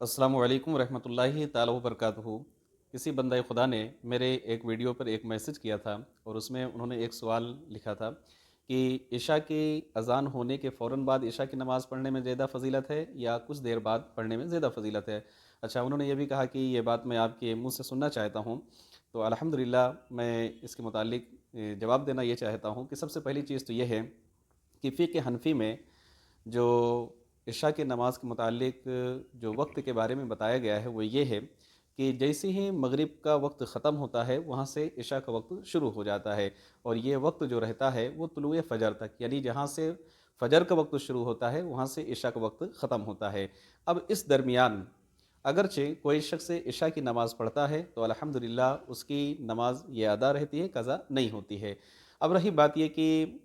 अस्सलामु अलैकुम वरहमतुल्लाहि ताला वबरकातुहू। किसी बंदा खुदा ने मेरे एक वीडियो पर एक मैसेज किया था और उसमें उन्होंने एक सवाल लिखा था कि इशा की अज़ान होने के फ़ौरन बाद इशा की नमाज़ पढ़ने में ज़्यादा फ़जीलत है या कुछ देर बाद पढ़ने में ज़्यादा फ़जीलत है। अच्छा, उन्होंने ये भी कहा कि ये बात मैं आपके मुँह से सुनना चाहता हूँ। तो अल्हम्दुलिल्लाह मैं इसके मुतालिक जवाब देना ये चाहता हूँ कि सबसे पहली चीज़ तो ये है कि फ़िक़्ह हनफ़ी में जो इशा की नमाज़ के मुतालिक जो वक्त के बारे में बताया गया है वो ये है कि जैसे ही मगरिब का वक्त ख़त्म होता है वहाँ से इशा का वक्त शुरू हो जाता है, और ये वक्त जो रहता है वो तुलुए फ़जर तक, यानी जहाँ से फ़जर का वक्त शुरू होता है वहाँ से इशा का वक्त ख़त्म होता है। अब इस दरमियान अगरचे कोई शख्स इशा की नमाज़ पढ़ता है तो अल्हम्दुलिल्लाह उसकी नमाज ये अदा रहती है, कज़ा नहीं होती है। अब रही बात ये कि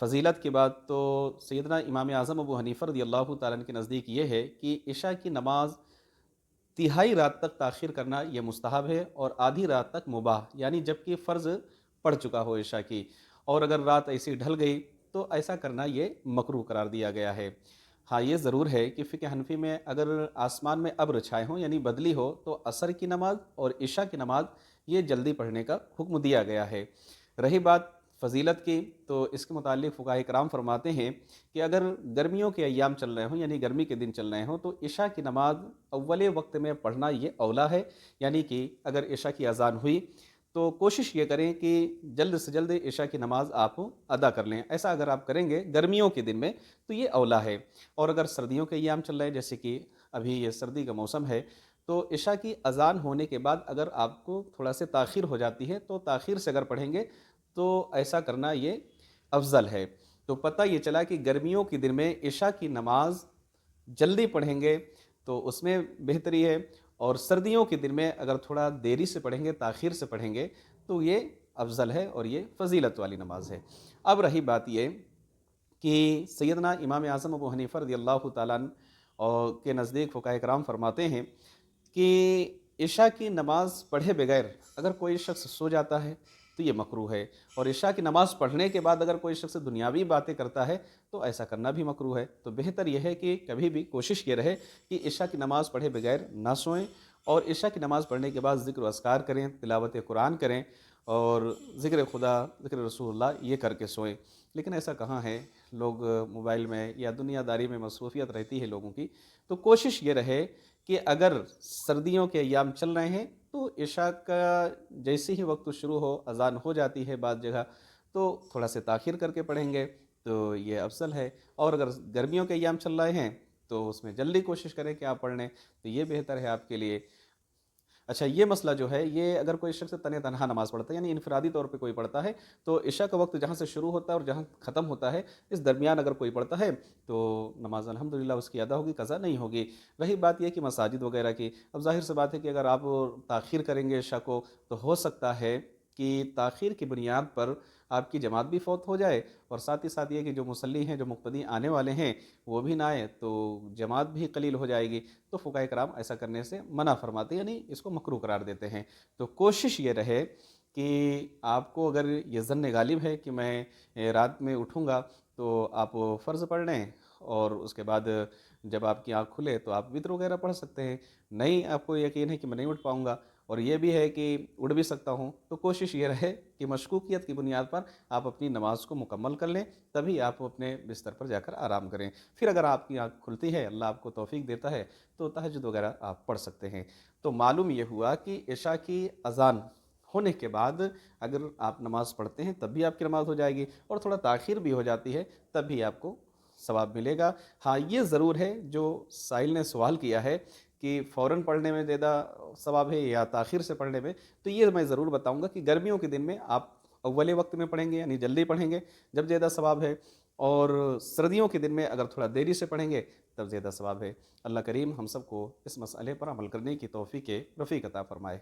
फ़जीलत की बात, तो सैयदना इमाम आज़म अबू हनीफ़ा रज़ियल्लाहु ताला अन्हु के नज़दीक ये है कि इशा की नमाज़ तिहाई रात तक ताख़ीर करना ये मुस्तहब है, और आधी रात तक मुबाह, यानी जबकि फ़र्ज़ पड़ चुका हो इशा की, और अगर रात ऐसी ढल गई तो ऐसा करना ये मकरूह करार दिया गया है। हाँ, ये ज़रूर है कि फ़िक़्ह हनफ़ी में अगर आसमान में अब्र छाए हों यानी बदली हो तो असर की नमाज़ और इशा की नमाज़ ये जल्दी पढ़ने का हुक्म दिया गया है। रही बात फ़जीलत की, तो इसके मुतालिक फ़ुक़हा किराम फ़रमाते हैं कि अगर गर्मियों के अय्याम चल रहे हों यानी गर्मी के दिन चल रहे हों तो इशा की नमाज़ अव्वले वक्त में पढ़ना ये औला है। यानी कि अगर इशा की अज़ान हुई तो कोशिश ये करें कि जल्द से जल्द इशा की नमाज़ आप अदा कर लें। ऐसा अगर आप करेंगे गर्मियों के दिन में तो ये औला है। और अगर सर्दियों के अय्याम चल रहे हैं, जैसे कि अभी ये सर्दी का मौसम है, तो इशा की अज़ान होने के बाद अगर आपको थोड़ा से ताख़ीर हो जाती है तो ताख़ीर से अगर पढ़ेंगे तो ऐसा करना ये अफ़ज़ल है। तो पता ये चला कि गर्मियों के दिन में इशा की नमाज़ जल्दी पढ़ेंगे तो उसमें बेहतरी है, और सर्दियों के दिन में अगर थोड़ा देरी से पढ़ेंगे, ताख़ीर से पढ़ेंगे तो ये अफ़ज़ल है और ये फ़जीलत वाली नमाज़ है। अब रही बात ये कि सैयदना इमाम आज़म अबू हनीफ़ा रज़ियल्लाहु ताला अन्हु के नज़दीक फ़ुक़हा किराम फ़रमाते हैं कि इशा की नमाज़ पढ़े बगैर अगर कोई शख्स सो जाता है तो ये मकरूह है, और इशा की नमाज़ पढ़ने के बाद अगर कोई शख्स दुनियावी बातें करता है तो ऐसा करना भी मकरूह है। तो बेहतर यह है कि कभी भी कोशिश ये रहे कि इशा की नमाज़ पढ़े बगैर ना सोएं, और इशा की नमाज़ पढ़ने के बाद ज़िक्र व अस्कार करें, तिलावत कुरान करें, और ज़िक्र खुदा, ज़िक्र रसूलुल्लाह ये करके सोएं। लेकिन ऐसा कहाँ है, लोग मोबाइल में या दुनियादारी में मसरूफ़ियत रहती है लोगों की। तो कोशिश ये रहे कि अगर सर्दियों के अय्याम चल रहे हैं तो इशा का जैसे ही वक्त शुरू हो, अज़ान हो जाती है बाद जगह, तो थोड़ा से ताख़ीर करके पढ़ेंगे तो ये अफ़ज़ल है। और अगर गर्मियों के अय्याम चल रहे हैं तो उसमें जल्दी कोशिश करें कि आप पढ़ लें, तो ये बेहतर है आपके लिए। अच्छा, ये मसला जो है, ये अगर कोई शख्स तने-तन्हा नमाज़ पढ़ता है यानी इनफ़रादी तौर पे कोई पढ़ता है, तो इशा का वक्त जहाँ से शुरू होता है और जहाँ ख़त्म होता है, इस दरमियान अगर कोई पढ़ता है तो नमाज़ अल्हम्दुलिल्लाह उसकी अदा होगी, क़ज़ा नहीं होगी। रही बात ये कि मसाजिद वग़ैरह की, अब ज़ाहिर-सी बात है कि अगर आप ताख़ीर करेंगे इशा को तो हो सकता है कि ताख़ीर की बुनियाद पर आपकी जमात भी फ़ौत हो जाए, और साथ ही साथ ये कि जो मुसल्ली हैं, जो मुक़्तदी आने वाले हैं, वो भी ना आएँ तो जमात भी क़लील हो जाएगी। तो फ़ुक़हा किराम ऐसा करने से मना फ़रमाते हैं, यानी इसको मकरूह करार देते हैं। तो कोशिश ये रहे कि आपको अगर ये ज़न्न गालिब है कि मैं रात में उठूँगा तो आप फ़र्ज़ पढ़ लें, और उसके बाद जब आपकी आँख खुले तो आप वित्र वग़ैरह पढ़ सकते हैं। नहीं, आपको यकीन है कि मैं नहीं उठ पाऊँगा और ये भी है कि उठ भी सकता हूँ, तो कोशिश ये रहे कि मशकूकियत की बुनियाद पर आप अपनी नमाज़ को मुकम्मल कर लें, तभी आप अपने बिस्तर पर जाकर आराम करें। फिर अगर आपकी आँख खुलती है, अल्लाह आपको तौफ़ीक देता है, तो तहज्जुद वग़ैरह आप पढ़ सकते हैं। तो मालूम ये हुआ कि इशा की अज़ान होने के बाद अगर आप नमाज़ पढ़ते हैं तब भी आपकी नमाज़ हो जाएगी, और थोड़ा ताख़ीर भी हो जाती है तब भी आपको सवाब मिलेगा। हाँ, ये ज़रूर है जो साइल ने सवाल किया है कि फ़ौरन पढ़ने में ज़्यादा सवाब है या ताख़ीर से पढ़ने में, तो ये मैं ज़रूर बताऊँगा कि गर्मियों के दिन में आप अव्वले वक्त में पढ़ेंगे यानी जल्दी पढ़ेंगे, जब ज़्यादा सवाब है, और सर्दियों के दिन में अगर थोड़ा देरी से पढ़ेंगे तब ज़्यादा सवाब है। अल्लाह करीम हम सबको इस मसअले पर अमल करने की तौफ़ीक़ रफ़ीक अता फ़रमाए।